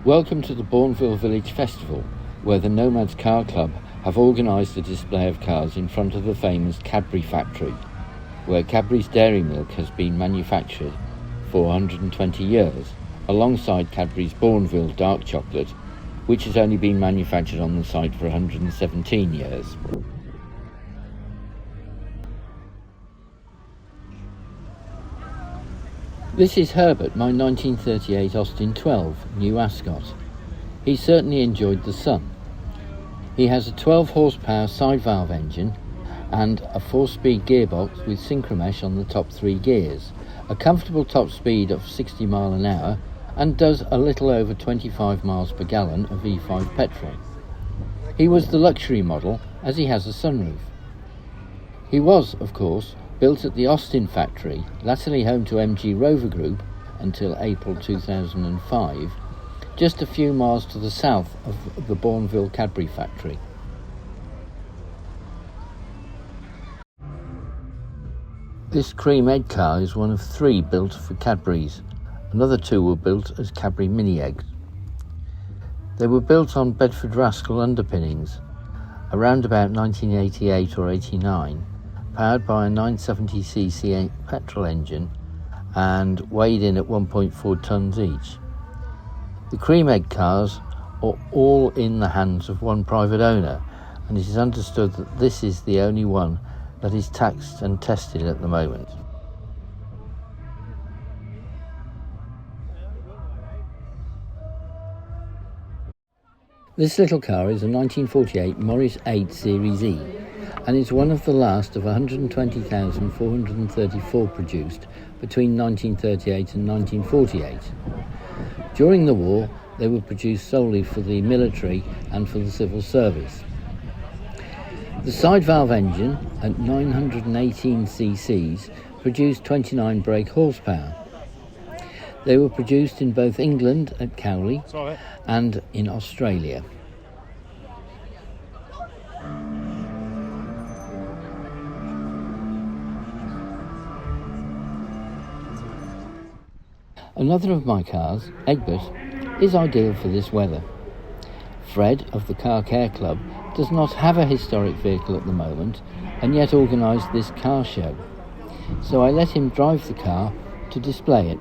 Welcome to the Bournville Village Festival, where the Nomads Car Club have organised a display of cars in front of the famous Cadbury factory, where Cadbury's dairy milk has been manufactured for 120 years, alongside Cadbury's Bournville dark chocolate, which has only been manufactured on the site for 117 years. This is Herbert, my 1938 Austin 12 new Ascot. He certainly enjoyed the sun. He has a 12 horsepower side valve engine and a 4-speed gearbox with synchromesh on the top 3 gears, a comfortable top speed of 60 miles an hour, and does a little over 25 miles per gallon of E5 petrol. He was the luxury model as he has a sunroof. He was, of course, built at the Austin factory, latterly home to MG Rover Group until April 2005, just a few miles to the south of the Bournville Cadbury factory. This cream egg car is one of 3 built for Cadbury's. Another 2 were built as Cadbury mini eggs. They were built on Bedford Rascal underpinnings around about 1988 or 89, powered by a 970cc petrol engine and weighed in at 1.4 tonnes each. The cream egg cars are all in the hands of one private owner, and it is understood that this is the only one that is taxed and tested at the moment. This little car is a 1948 Morris 8 Series E, and is one of the last of 120,434 produced between 1938 and 1948. During the war, they were produced solely for the military and for the civil service. The side valve engine at 918 cc's produced 29 brake horsepower. They were produced in both England at Cowley and in Australia. Another of my cars, Egbert, is ideal for this weather. Fred of the Car Care Club does not have a historic vehicle at the moment and yet organised this car show, so I let him drive the car to display it.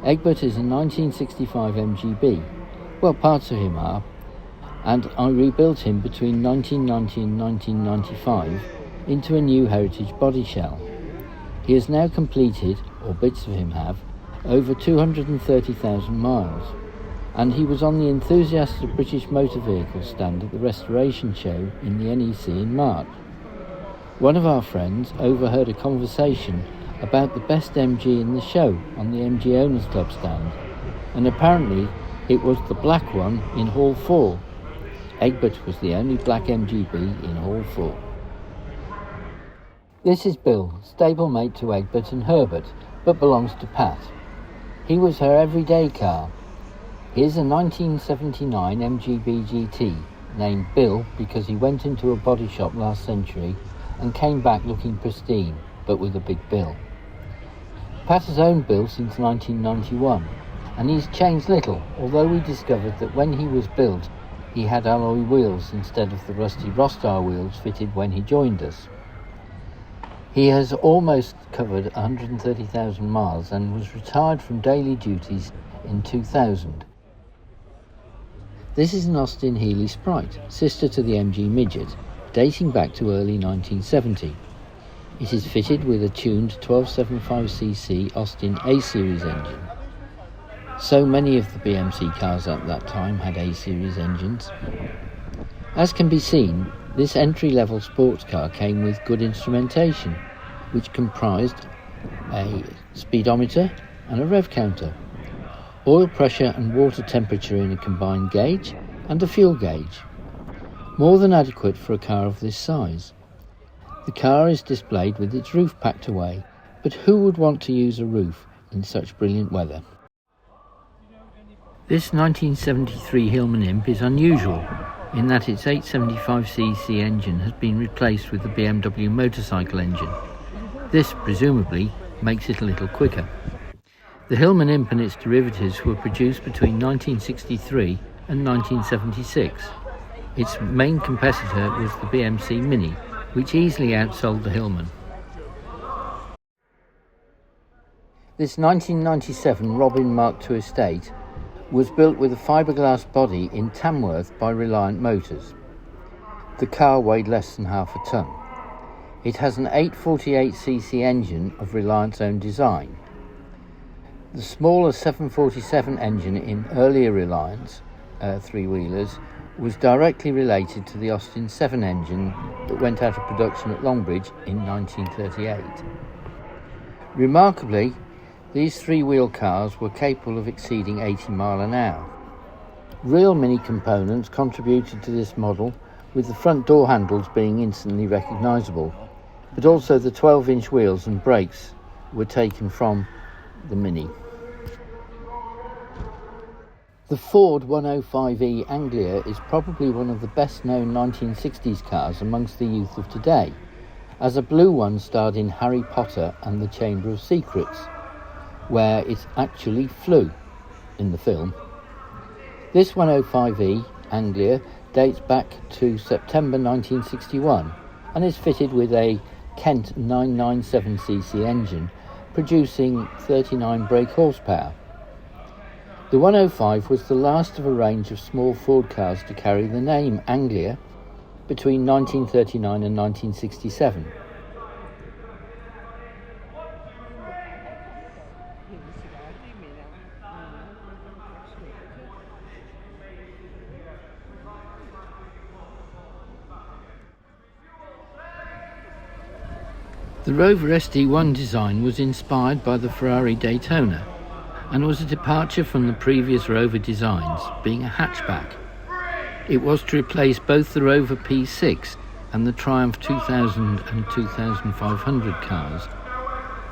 Egbert is a 1965 MGB, well, parts of him are, and I rebuilt him between 1990 and 1995 into a new heritage body shell. He has now completed, or bits of him have, over 230,000 miles, and he was on the Enthusiasts of British Motor Vehicles stand at the Restoration Show in the NEC in March. One of our friends overheard a conversation about the best MG in the show on the MG Owners Club stand, and apparently it was the black one in Hall 4. Egbert was the only black MGB in Hall 4. This is Bill, stablemate to Egbert and Herbert, but belongs to Pat. He was her everyday car. Here's a 1979 MGB GT, named Bill because he went into a body shop last century and came back looking pristine, but with a big bill. Pat has owned Bill since 1991, and he's changed little, although we discovered that when he was built, he had alloy wheels instead of the rusty Rostar wheels fitted when he joined us. He has almost covered 130,000 miles and was retired from daily duties in 2000. This is an Austin Healey Sprite, sister to the MG Midget, dating back to early 1970. It is fitted with a tuned 1275cc Austin A-Series engine. So many of the BMC cars at that time had A-Series engines. As can be seen, this entry-level sports car came with good instrumentation, which comprised a speedometer and a rev counter, oil pressure and water temperature in a combined gauge, and a fuel gauge. More than adequate for a car of this size. The car is displayed with its roof packed away, but who would want to use a roof in such brilliant weather? This 1973 Hillman Imp is unusual in that its 875cc engine has been replaced with the BMW motorcycle engine. This, presumably, makes it a little quicker. The Hillman Imp and its derivatives were produced between 1963 and 1976. Its main competitor was the BMC Mini, which easily outsold the Hillman. This 1997 Robin Mark II estate was built with a fiberglass body in Tamworth by Reliant Motors. The car weighed less than half a tonne. It has an 848cc engine of Reliant's own design. The smaller 747 engine in earlier Reliant three-wheelers was directly related to the Austin 7 engine that went out of production at Longbridge in 1938. Remarkably, these three-wheel cars were capable of exceeding 80 miles an hour. Real Mini components contributed to this model, with the front door handles being instantly recognisable, but also the 12-inch wheels and brakes were taken from the Mini. The Ford 105e Anglia is probably one of the best-known 1960s cars amongst the youth of today, as a blue one starred in Harry Potter and the Chamber of Secrets, where it actually flew in the film. This 105e Anglia dates back to September 1961 and is fitted with a Kent 997cc engine producing 39 brake horsepower. The 105 was the last of a range of small Ford cars to carry the name Anglia between 1939 and 1967. The Rover SD1 design was inspired by the Ferrari Daytona and was a departure from the previous Rover designs, being a hatchback. It was to replace both the Rover P6 and the Triumph 2000 and 2500 cars,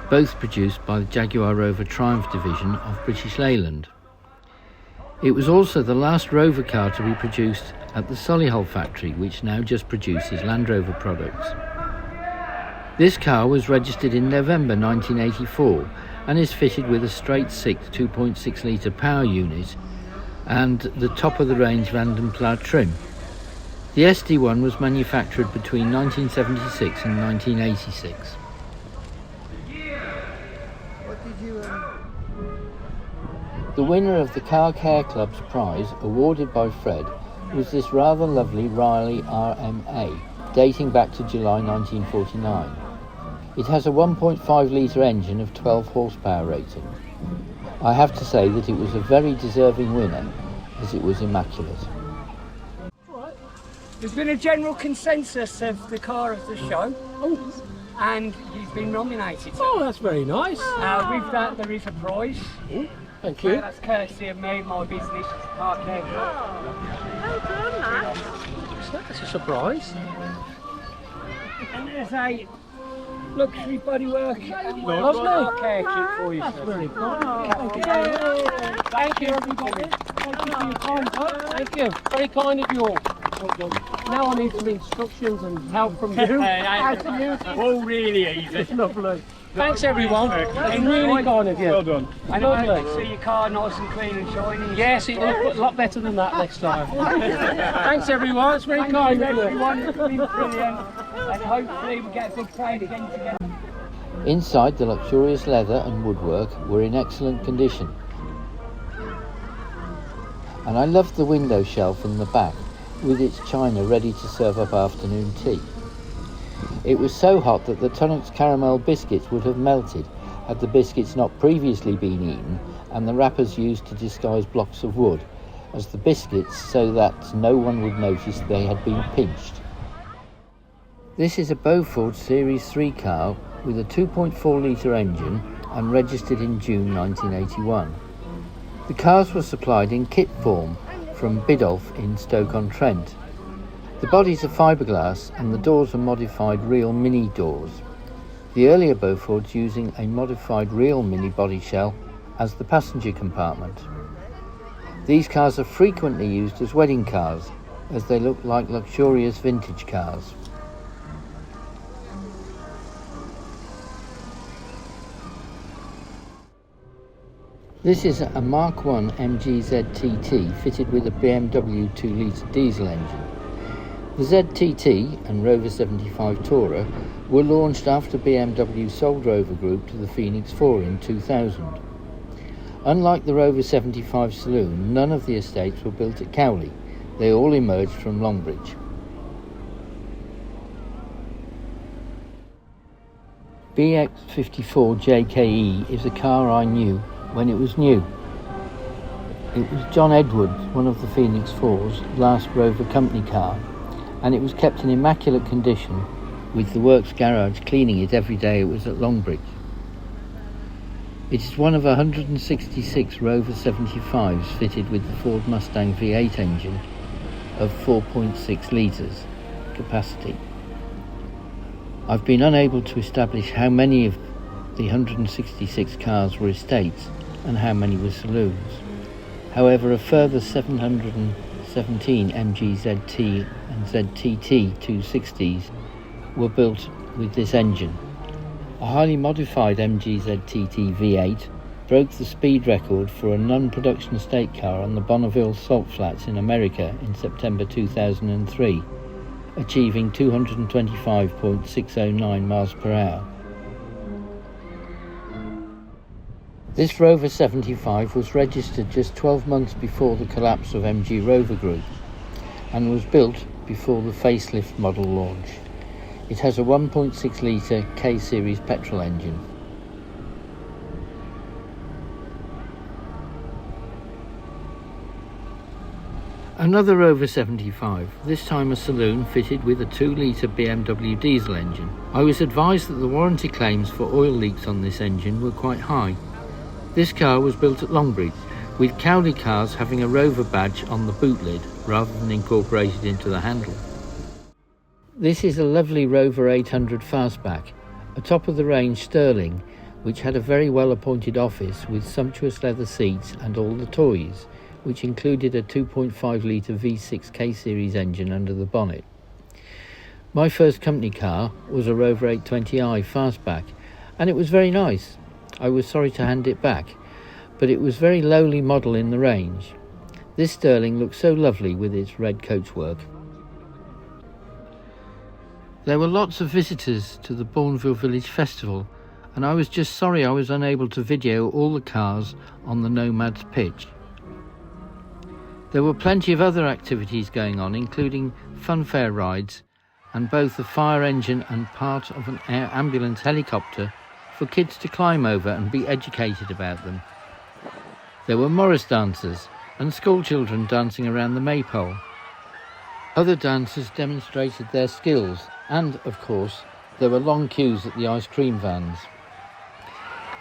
both produced by the Jaguar Rover Triumph division of British Leyland. It was also the last Rover car to be produced at the Solihull factory, which now just produces Land Rover products. This car was registered in November 1984 and is fitted with a straight-six 2.6 litre power unit and the top-of-the-range Vanden Plas trim. The SD1 was manufactured between 1976 and 1986. The winner of the Car Care Club's prize, awarded by Fred, was this rather lovely Riley RMA, dating back to July 1949. It has a 1.5 litre engine of 12 horsepower rating. I have to say that it was a very deserving winner, as it was immaculate. There's been a general consensus of the car of the show, and you've been nominated. Oh, that's very nice. With that, there is a prize. Thank you. That's courtesy of me, my business, Car Care Club. Well done, Matt. That's a surprise. And there's a luxury bodywork Lovely. Car Care kit for you. That's sir. very good. Thank you, everybody. Thank you for your time, sir. Thank you. Very kind of you all. Well done. Now I need some instructions and help from you. How to use it. All really easy. It's lovely. Thanks, everyone. It's really kind of you. Well done. And I Lovely. hope to see your car nice and clean and shiny. Yes, it'll look a lot better than that next time. Thanks, everyone. It's very kind of you. Everyone, it's been brilliant. And hopefully we get a big crowd again together. Inside, the luxurious leather and woodwork were in excellent condition. And I loved the window shelf in the back, with its china ready to serve up afternoon tea. It was so hot that the Tunnocks caramel biscuits would have melted had the biscuits not previously been eaten and the wrappers used to disguise blocks of wood as the biscuits so that no one would notice they had been pinched. This is a Bowford Series 3 car with a 2.4 litre engine and registered in June 1981. The cars were supplied in kit form from Biddulph in Stoke-on-Trent. The bodies are fiberglass and the doors are modified Real Mini doors. The earlier Beaufords using a modified Real Mini body shell as the passenger compartment. These cars are frequently used as wedding cars as they look like luxurious vintage cars. This is a Mark 1 MG GT fitted with a BMW 2-litre diesel engine. The ZTT and Rover 75 Tourer were launched after BMW sold Rover Group to the Phoenix 4 in 2000. Unlike the Rover 75 saloon, none of the estates were built at Cowley. They all emerged from Longbridge. BX54 JKE is a car I knew when it was new. It was John Edwards, one of the Phoenix 4's last Rover company car, and it was kept in immaculate condition, with the works garage cleaning it every day it was at Longbridge. It is one of 166 Rover 75s fitted with the Ford Mustang V8 engine of 4.6 litres capacity. I've been unable to establish how many of the 166 cars were estates and how many were saloons. However, a further 717 MG ZT and ZTT 260s were built with this engine. A highly modified MG ZTT V8 broke the speed record for a non-production estate car on the Bournville Salt Flats in America in September 2003, achieving 225.609 miles per hour. This Rover 75 was registered just 12 months before the collapse of MG Rover Group and was built before the facelift model launch. It has a 1.6 litre K-Series petrol engine. Another Rover 75, this time a saloon fitted with a 2-litre BMW diesel engine. I was advised that the warranty claims for oil leaks on this engine were quite high. This car was built at Longbridge, with Cowley cars having a Rover badge on the boot lid rather than incorporated into the handle. This is a lovely Rover 800 Fastback, a top-of-the-range Sterling, which had a very well-appointed office with sumptuous leather seats and all the toys, which included a 2.5 litre V6 K-Series engine under the bonnet. My first company car was a Rover 820i Fastback, and it was very nice. I was sorry to hand it back, but it was very lowly model in the range. This Sterling looked so lovely with its red coachwork. There were lots of visitors to the Bournville Village Festival, and I was just sorry I was unable to video all the cars on the Nomads pitch. There were plenty of other activities going on, including funfair rides and both a fire engine and part of an air ambulance helicopter for kids to climb over and be educated about them. There were Morris dancers and school children dancing around the maypole. Other dancers demonstrated their skills, and, of course, there were long queues at the ice cream vans.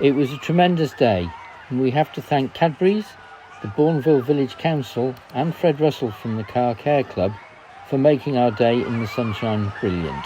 It was a tremendous day, and we have to thank Cadbury's, the Bournville Village Council and Fred Russell from the Car Care Club for making our day in the sunshine brilliant.